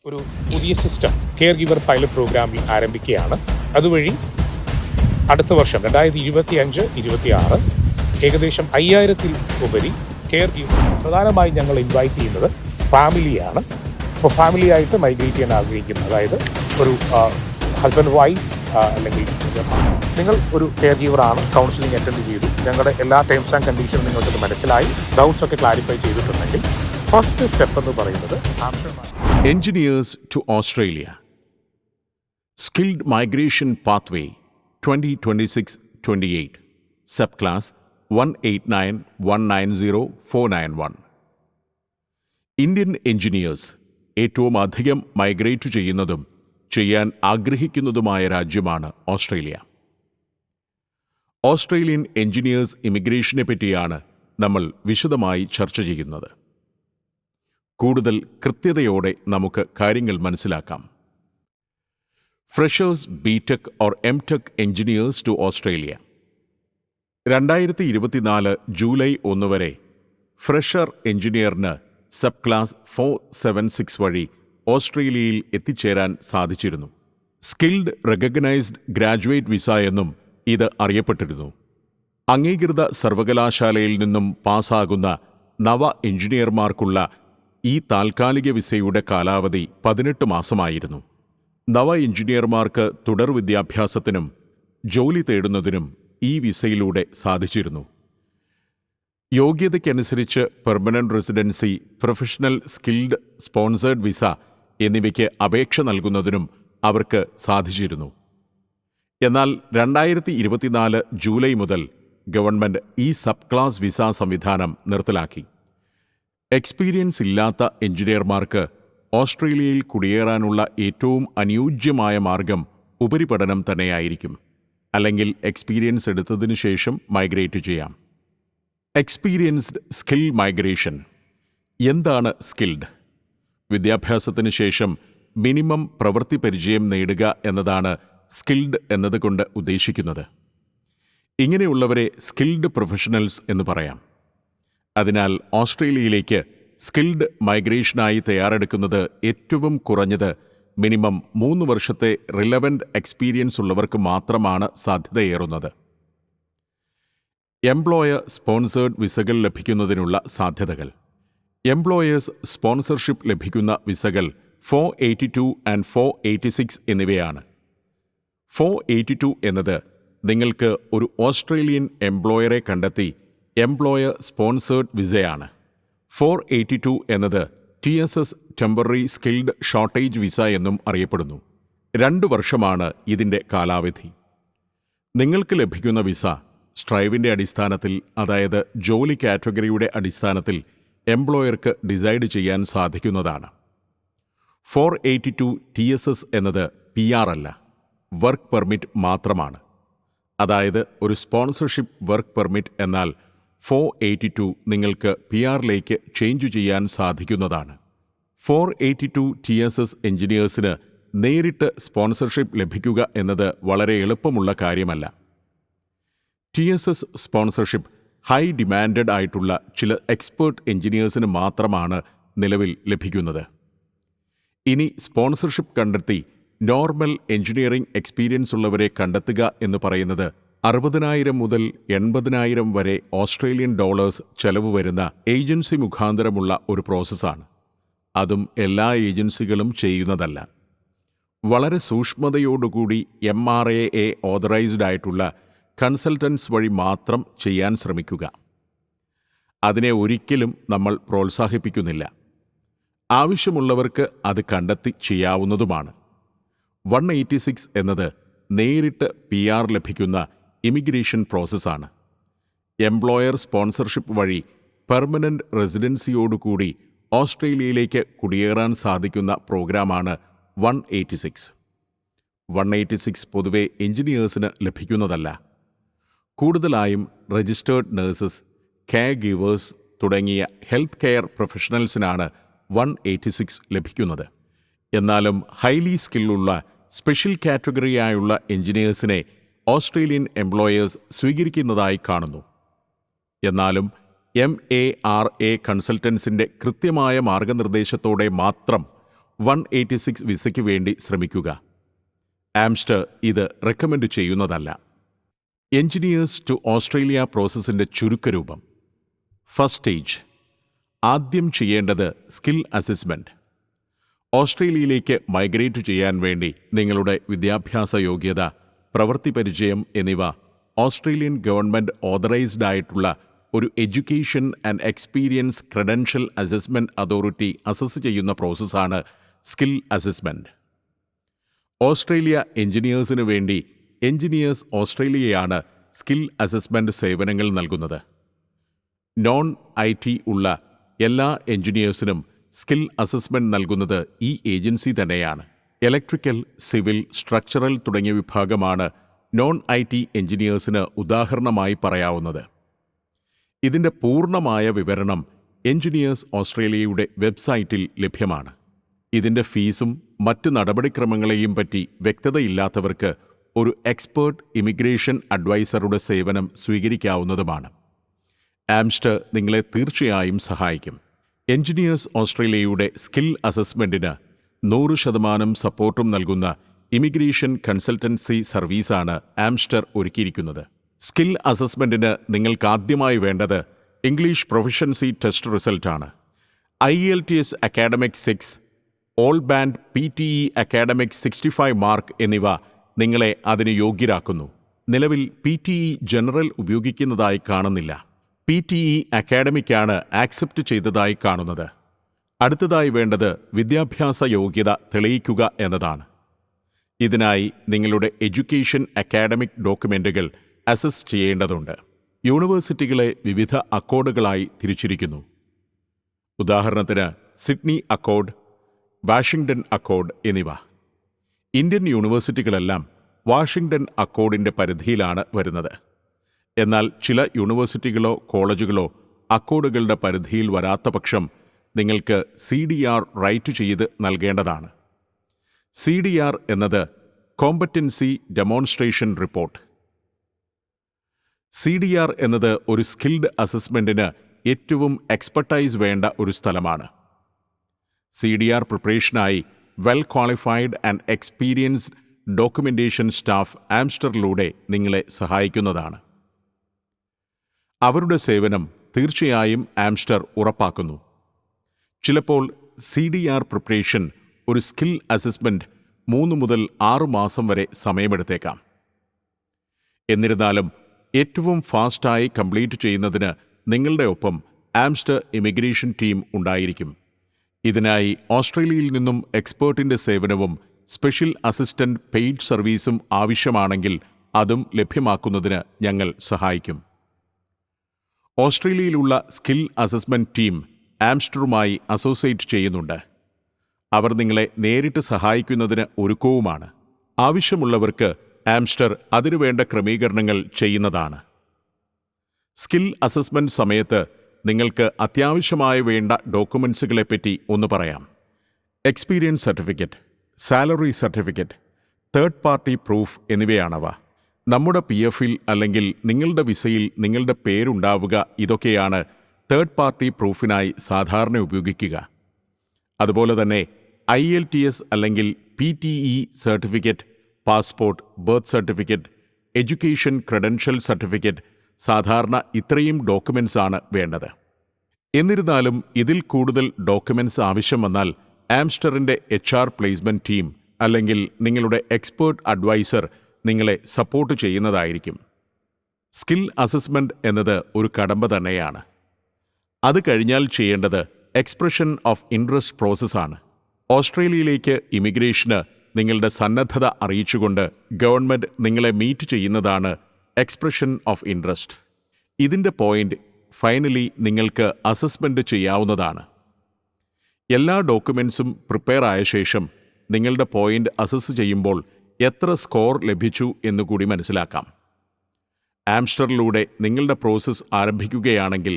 ഒരു പുതിയ system care giver pilot പ്രോഗ്രാമിൽ ആരംഭിക്കുകയാണ്. അതുവഴി അടുത്ത വർഷം 2025-26 ഏകദേശം 5000-ൽ ഉപരി കെയർ ഗിവർ. പ്രധാനമായും ഞങ്ങൾ ഇൻവൈറ്റ് ചെയ്യുന്നത് ഫാമിലിയാണ്. അപ്പോൾ ഫാമിലിയായിട്ട് മൈഗ്രേറ്റ് ചെയ്യാൻ ആഗ്രഹിക്കുന്ന, അതായത് ഒരു ഹസ്ബൻഡ് വൈഫ് അല്ലെങ്കിൽ നിങ്ങൾ ഒരു കെയർ ഗീവറാണ്, കൗൺസിലിംഗ് അറ്റൻഡ് ചെയ്തു, ഞങ്ങളുടെ എല്ലാ ടേംസ് ആൻഡ് കണ്ടീഷനും നിങ്ങൾക്കത് മനസ്സിലായി, ഡൗട്ട്സ് ഒക്കെ ക്ലാരിഫൈ ചെയ്തിട്ടുണ്ടെങ്കിൽ ഫസ്റ്റ് സ്റ്റെപ്പ് എന്ന് പറയുന്നത് Engineers to Australia Skilled Migration Pathway 2026-28 Subclass 189190491 Indian engineers ഏറ്റവും അധികം മൈഗ്രേറ്റ് ചെയ്യുന്നതും ചെയ്യാൻ ആഗ്രഹിക്കുന്നതുമായ രാജ്യമാണ് ഓസ്ട്രേലിയ. ഓസ്ട്രേലിയൻ എഞ്ചിനീയേഴ്സ് ഇമിഗ്രേഷനെ പറ്റിയാണ് നമ്മൾ വിശദമായി ചർച്ച ചെയ്യുന്നത്. കൂടുതൽ കൃത്യതയോടെ നമുക്ക് കാര്യങ്ങൾ മനസ്സിലാക്കാം. Freshers BTech or MTech engineers to Australia 2024 July 1 വരെ ഫ്രഷർ എഞ്ചിനീയറിന് സബ് ക്ലാസ് 476 വഴി ഓസ്ട്രേലിയയിൽ എത്തിച്ചേരാൻ സാധിച്ചിരുന്നു. സ്കിൽഡ് റെക്കഗ്നൈസ്ഡ് ഗ്രാജുവേറ്റ് വിസ എന്നും ഇത് അറിയപ്പെട്ടിരുന്നു. അംഗീകൃത സർവകലാശാലയിൽ നിന്നും പാസ്സാകുന്ന നവ എഞ്ചിനീയർമാർക്കുള്ള ഈ താൽക്കാലിക വിസയുടെ കാലാവധി 18 മാസമായിരുന്നു. നവ എഞ്ചിനീയർമാർക്ക് തുടർ വിദ്യാഭ്യാസത്തിനും ജോലി തേടുന്നതിനും ഈ വിസയിലൂടെ സാധിച്ചിരുന്നു. യോഗ്യതയ്ക്കനുസരിച്ച് permanent residency, professional skilled sponsored visa എന്നിവയ്ക്ക് അപേക്ഷ നൽകുന്നതിനും അവർക്ക് സാധിച്ചിരുന്നു. എന്നാൽ 2024 ജൂലൈ മുതൽ ഗവൺമെൻറ് ഈ സബ് ക്ലാസ് വിസ സംവിധാനം നിർത്തലാക്കി. എക്സ്പീരിയൻസ് ഇല്ലാത്ത എഞ്ചിനീയർമാർക്ക് ഓസ്ട്രേലിയയിൽ കുടിയേറാനുള്ള ഏറ്റവും അനുയോജ്യമായ മാർഗം ഉപരിപഠനം തന്നെയായിരിക്കും. അല്ലെങ്കിൽ എക്സ്പീരിയൻസ് എടുത്തതിനു ശേഷം മൈഗ്രേറ്റ് ചെയ്യാം. Experienced skill migration. എന്താണ് സ്കിൽഡ്? വിദ്യാഭ്യാസത്തിന് ശേഷം മിനിമം പ്രവൃത്തി പരിചയം നേടുക എന്നതാണ് സ്കിൽഡ് എന്നതുകൊണ്ട് ഉദ്ദേശിക്കുന്നത്. ഇങ്ങനെയുള്ളവരെ സ്കിൽഡ് പ്രൊഫഷണൽസ് എന്ന് പറയാം. അതിനാൽ ഓസ്ട്രേലിയയിലേക്ക് സ്കിൽഡ് മൈഗ്രേഷനായി തയ്യാറെടുക്കുന്നത് ഏറ്റവും കുറഞ്ഞത് മിനിമം 3 വർഷത്തെ റിലവൻ്റ് എക്സ്പീരിയൻസ് ഉള്ളവർക്ക് മാത്രമാണ് സാധ്യതയേറുന്നത്. എംപ്ലോയർ സ്പോൺസേഡ് വിസകൾ ലഭിക്കുന്നതിനുള്ള സാധ്യതകൾ. എംപ്ലോയേഴ്സ് സ്പോൺസർഷിപ്പ് ലഭിക്കുന്ന വിസകൾ 482 ആൻഡ് 486 എന്നിവയാണ്. 482 എന്നത് നിങ്ങൾക്ക് ഒരു ഓസ്ട്രേലിയൻ എംപ്ലോയറെ കണ്ടെത്തി എംപ്ലോയർ സ്പോൺസേഡ് വിസയാണ്. 482 എന്നത് TSS temporary skilled shortage visa എന്നും അറിയപ്പെടുന്നു. 2 വർഷമാണ് ഇതിൻ്റെ കാലാവധി. നിങ്ങൾക്ക് ലഭിക്കുന്ന വിസ സ്ട്രൈവിൻ്റെ അടിസ്ഥാനത്തിൽ, അതായത് ജോലി കാറ്റഗറിയുടെ അടിസ്ഥാനത്തിൽ എംപ്ലോയർക്ക് ഡിസൈഡ് ചെയ്യാൻ സാധിക്കുന്നതാണ്. 482 TSS എന്നത് PR അല്ല, വർക്ക് പെർമിറ്റ് മാത്രമാണ്. അതായത് ഒരു സ്പോൺസർഷിപ്പ് വർക്ക് പെർമിറ്റ്. എന്നാൽ 482 നിങ്ങൾക്ക് PR-ലേക്ക് ചേഞ്ച് ചെയ്യാൻ സാധിക്കുന്നതാണ്. 482 TSS എഞ്ചിനീയേഴ്സിന് നേരിട്ട് സ്പോൺസർഷിപ്പ് ലഭിക്കുക എന്നത് വളരെ എളുപ്പമുള്ള കാര്യമല്ല. TSS സ്പോൺസർഷിപ്പ് ഹൈ ഡിമാൻഡഡ് ആയിട്ടുള്ള ചില എക്സ്പേർട്ട് എഞ്ചിനീയേഴ്സിന് മാത്രമാണ് നിലവിൽ ലഭിക്കുന്നത്. ഇനി സ്പോൺസർഷിപ്പ് കണ്ടെത്തി നോർമൽ എഞ്ചിനീയറിംഗ് എക്സ്പീരിയൻസ് ഉള്ളവരെ കണ്ടെത്തുക എന്ന് പറയുന്നത് 60,000 മുതൽ 80,000 വരെ ഓസ്ട്രേലിയൻ ഡോളേഴ്സ് ചെലവ് വരുന്ന ഏജൻസി മുഖാന്തരമുള്ള ഒരു പ്രോസസ്സാണ്. അതും എല്ലാ ഏജൻസികളും ചെയ്യുന്നതല്ല. വളരെ സൂക്ഷ്മതയോടുകൂടി MRAA ഓതറൈസ്ഡ് ആയിട്ടുള്ള കൺസൾട്ടൻസ് വഴി മാത്രം ചെയ്യാൻ ശ്രമിക്കുക. അതിനെ ഒരിക്കലും നമ്മൾ പ്രോത്സാഹിപ്പിക്കുന്നില്ല. ആവശ്യമുള്ളവർക്ക് അത് കണ്ടെത്തി ചെയ്യാവുന്നതുമാണ്. 186 എന്നത് നേരിട്ട് PR ലഭിക്കുന്ന ഇമിഗ്രേഷൻ പ്രോസസ്സാണ്. എംപ്ലോയർ സ്പോൺസർഷിപ്പ് വഴി പെർമനന്റ് റെസിഡൻസിയോടുകൂടി ഓസ്ട്രേലിയയിലേക്ക് കുടിയേറാൻ സാധിക്കുന്ന പ്രോഗ്രാമാണ് 186. 186 പൊതുവെ എഞ്ചിനീയേഴ്സിന് ലഭിക്കുന്നതല്ല. കൂടുതലായും രജിസ്റ്റേർഡ് നഴ്സസ്, കെയർ ഗീവേഴ്സ് തുടങ്ങിയ ഹെൽത്ത് കെയർ പ്രൊഫഷണൽസിനാണ് 186 ലഭിക്കുന്നത്. എന്നാലും ഹൈലി സ്കില്ലുള്ള സ്പെഷ്യൽ കാറ്റഗറിയായുള്ള എഞ്ചിനീയേഴ്സിനെ ഓസ്ട്രേലിയൻ എംപ്ലോയേഴ്സ് സ്വീകരിക്കുന്നതായി കാണുന്നു. എന്നാലും MARA കൺസൾട്ടൻസിൻ്റെ കൃത്യമായ മാർഗനിർദ്ദേശത്തോടെ മാത്രം 186 വിസയ്ക്ക് വേണ്ടി ശ്രമിക്കുക. ആംസ്റ്റർ ഇത് റെക്കമെൻഡ് ചെയ്യുന്നതല്ല. എഞ്ചിനീയേഴ്സ് ടു ഓസ്ട്രേലിയ പ്രോസസ്സിൻ്റെ ചുരുക്കരൂപം. First stage. ആദ്യം ചെയ്യേണ്ടത് സ്കിൽ അസസ്മെൻറ്റ്. ഓസ്ട്രേലിയയിലേക്ക് മൈഗ്രേറ്റ് ചെയ്യാൻ വേണ്ടി നിങ്ങളുടെ വിദ്യാഭ്യാസ യോഗ്യത, പ്രവൃത്തി പരിചയം എന്നിവ ഓസ്ട്രേലിയൻ ഗവൺമെൻറ് ഓതറൈസ്ഡ് ആയിട്ടുള്ള ഒരു education and experience credential assessment authority assess ചെയ്യുന്ന പ്രോസസ്സാണ് സ്കിൽ അസസ്മെൻറ്റ്. ഓസ്ട്രേലിയ എഞ്ചിനീയേഴ്സിനു വേണ്ടി എഞ്ചിനീയേഴ്സ് ഓസ്ട്രേലിയയാണ് സ്കിൽ അസസ്മെൻറ്റ് സേവനങ്ങൾ നൽകുന്നത്. നോൺ IT ഉള്ള എല്ലാ എഞ്ചിനീയേഴ്സിനും സ്കിൽ അസസ്മെൻറ്റ് നൽകുന്നത് ഈ ഏജൻസി തന്നെയാണ്. ഇലക്ട്രിക്കൽ, സിവിൽ, സ്ട്രക്ചറൽ തുടങ്ങിയ വിഭാഗമാണ് നോൺ IT എഞ്ചിനീയേഴ്സിന് ഉദാഹരണമായി പറയാവുന്നത്. ഇതിൻ്റെ പൂർണ്ണമായ വിവരണം എഞ്ചിനീയേഴ്സ് ഓസ്ട്രേലിയയുടെ വെബ്സൈറ്റിൽ ലഭ്യമാണ്. ഇതിൻ്റെ ഫീസും മറ്റ് നടപടിക്രമങ്ങളെയും പറ്റി വ്യക്തതയില്ലാത്തവർക്ക് ഒരു എക്സ്പേർട്ട് ഇമിഗ്രേഷൻ അഡ്വൈസറുടെ സേവനം സ്വീകരിക്കാവുന്നതുമാണ്. ആംസ്റ്റർ നിങ്ങളെ തീർച്ചയായും സഹായിക്കും. എഞ്ചിനീയേഴ്സ് ഓസ്ട്രേലിയയുടെ സ്കിൽ അസസ്മെൻറ്റിന് 100% സപ്പോർട്ടും നൽകുന്ന ഇമിഗ്രേഷൻ കൺസൾട്ടൻസി സർവീസാണ് ആംസ്റ്റർ ഒരുക്കിയിരിക്കുന്നത്. സ്കിൽ അസസ്മെൻറ്റിന് നിങ്ങൾക്കാദ്യമായി വേണ്ടത് ഇംഗ്ലീഷ് പ്രൊഫഷൻസി ടെസ്റ്റ് റിസൾട്ടാണ്. IELTS academic 6, all band PTE academic 65 mark എന്നിവ നിങ്ങളെ അതിന് യോഗ്യരാക്കുന്നു. നിലവിൽ PTE ജനറൽ ഉപയോഗിക്കുന്നതായി കാണുന്നില്ല. PTE അക്കാഡമിക്കാണ് ആക്സെപ്റ്റ് ചെയ്തതായി കാണുന്നത്. അടുത്തതായി വേണ്ടത് വിദ്യാഭ്യാസ യോഗ്യത തെളിയിക്കുക എന്നതാണ്. ഇതിനായി നിങ്ങളുടെ എഡ്യൂക്കേഷൻ അക്കാഡമിക് ഡോക്യുമെൻ്റുകൾ അസസ് ചെയ്യേണ്ടതുണ്ട്. യൂണിവേഴ്സിറ്റികളെ വിവിധ അക്കോർഡുകളായി തിരിച്ചിരിക്കുന്നു. ഉദാഹരണത്തിന് സിഡ്നി അക്കോർഡ്, വാഷിംഗ്ടൺ അക്കോർഡ് എന്നിവ. ഇന്ത്യൻ യൂണിവേഴ്സിറ്റികളെല്ലാം വാഷിംഗ്ടൺ അക്കോർഡിൻ്റെ പരിധിയിലാണ് വരുന്നത്. എന്നാൽ ചില യൂണിവേഴ്സിറ്റികളോ കോളേജുകളോ അക്കോർഡുകളുടെ പരിധിയിൽ വരാത്ത പക്ഷം നിങ്ങൾക്ക് CDR റൈറ്റ് ചെയ്ത് നൽകേണ്ടതാണ്. CDR എന്നത് കോമ്പറ്റൻസി ഡെമോൺസ്ട്രേഷൻ റിപ്പോർട്ട്. CDR എന്നത് ഒരു സ്കിൽഡ് അസസ്മെൻറ്റിന് ഏറ്റവും എക്സ്പെർട്ടൈസ് വേണ്ട ഒരു സ്ഥലമാണ്. CDR പ്രിപ്പറേഷനായി well qualified and experienced documentation staff ആംസ്റ്ററിലൂടെ നിങ്ങളെ സഹായിക്കുന്നതാണ്. അവരുടെ സേവനം തീർച്ചയായും ആംസ്റ്റർ ഉറപ്പാക്കുന്നു. ചിലപ്പോൾ CDR പ്രിപ്പറേഷൻ ഒരു സ്കിൽ അസസ്മെൻറ്റ് 3 മുതൽ 6 മാസം വരെ സമയമെടുത്തേക്കാം. എന്നിരുന്നാലും ഏറ്റവും ഫാസ്റ്റായി കംപ്ലീറ്റ് ചെയ്യുന്നതിന് നിങ്ങളുടെ ഒപ്പം ആംസ്റ്റർ ഇമിഗ്രേഷൻ ടീം ഉണ്ടായിരിക്കും. ഇതിനായി ഓസ്ട്രേലിയയിൽ നിന്നും എക്സ്പേർട്ടിൻ്റെ സേവനവും സ്പെഷ്യൽ അസിസ്റ്റൻ്റ് പെയ്ഡ് സർവീസും ആവശ്യമാണെങ്കിൽ അതും ലഭ്യമാക്കുന്നതിന് ഞങ്ങൾ സഹായിക്കും. ഓസ്ട്രേലിയയിലുള്ള സ്കിൽ അസസ്മെൻറ്റ് ടീം ആംസ്റ്ററുമായി അസോസിയേറ്റ് ചെയ്യുന്നുണ്ട്. അവർ നിങ്ങളെ നേരിട്ട് സഹായിക്കുന്നതിന് ഒരുക്കവുമാണ്. ആവശ്യമുള്ളവർക്ക് ആംസ്റ്റർ അതിനുവേണ്ട ക്രമീകരണങ്ങൾ ചെയ്യുന്നതാണ്. സ്കിൽ അസസ്മെൻറ്റ് സമയത്ത് നിങ്ങൾക്ക് അത്യാവശ്യമായി വേണ്ട ഡോക്യുമെൻസുകളെപ്പറ്റി ഒന്ന് പറയാം. Experience certificate, salary certificate, third party proof എന്നിവയാണവ. നമ്മുടെ PFൽ അല്ലെങ്കിൽ നിങ്ങളുടെ വിസയിൽ നിങ്ങളുടെ പേരുണ്ടാവുക, ഇതൊക്കെയാണ് തേർഡ് പാർട്ടി പ്രൂഫിനായി സാധാരണ ഉപയോഗിക്കുക. അതുപോലെ തന്നെ IELTS അല്ലെങ്കിൽ PTE certificate, passport, birth certificate, education credential certificate, സാധാരണ ഇത്രയും ഡോക്യുമെൻറ്റ്സ് ആണ് വേണ്ടത്. എന്നിരുന്നാലും ഇതിൽ കൂടുതൽ ഡോക്യുമെൻറ്റ്സ് ആവശ്യം വന്നാൽ ആംസ്റ്ററിൻ്റെ HR പ്ലേസ്മെൻറ്റ് ടീം അല്ലെങ്കിൽ നിങ്ങളുടെ എക്സ്പേർട്ട് അഡ്വൈസർ നിങ്ങളെ സപ്പോർട്ട് ചെയ്യുന്നതായിരിക്കും. സ്കിൽ അസസ്മെൻറ്റ് എന്നത് ഒരു കടമ്പ തന്നെയാണ്. അത് കഴിഞ്ഞാൽ ചെയ്യേണ്ടത് എക്സ്പ്രഷൻ ഓഫ് ഇൻട്രസ്റ്റ് പ്രോസസ്സാണ്. ഓസ്ട്രേലിയയിലേക്ക് ഇമിഗ്രേഷന് നിങ്ങളുടെ സന്നദ്ധത അറിയിച്ചുകൊണ്ട് ഗവൺമെൻറ് നിങ്ങളെ മീറ്റ് ചെയ്യുന്നതാണ് എക്സ്പ്രഷൻ ഓഫ് ഇൻട്രസ്റ്റ്. ഇതിൻ്റെ പോയിന്റ് ഫൈനലി നിങ്ങൾക്ക് അസസ്മെൻറ്റ് ചെയ്യാവുന്നതാണ്. എല്ലാ ഡോക്യുമെൻസും പ്രിപ്പയർ ആയ ശേഷം നിങ്ങളുടെ പോയിന്റ് അസസ് ചെയ്യുമ്പോൾ എത്ര സ്കോർ ലഭിച്ചു എന്നുകൂടി മനസ്സിലാക്കാം. ആംസ്റ്ററിലൂടെ നിങ്ങളുടെ പ്രോസസ്സ് ആരംഭിക്കുകയാണെങ്കിൽ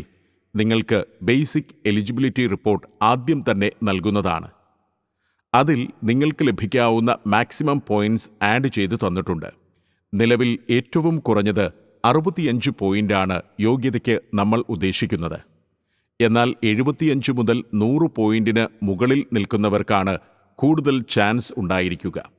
നിങ്ങൾക്ക് ബേസിക് എലിജിബിലിറ്റി റിപ്പോർട്ട് ആദ്യം തന്നെ നൽകുന്നതാണ്. അതിൽ നിങ്ങൾക്ക് ലഭിക്കാവുന്ന മാക്സിമം പോയിന്റ്സ് ആഡ് ചെയ്തു തന്നിട്ടുണ്ട്. നിലവിൽ ഏറ്റവും കുറഞ്ഞത് 65 പോയിന്റാണ് യോഗ്യതയ്ക്ക് നമ്മൾ ഉദ്ദേശിക്കുന്നത്. എന്നാൽ 75 മുതൽ 100 പോയിന്റിന് മുകളിൽ നിൽക്കുന്നവർക്കാണ് കൂടുതൽ ചാൻസ് ഉണ്ടായിരിക്കുക.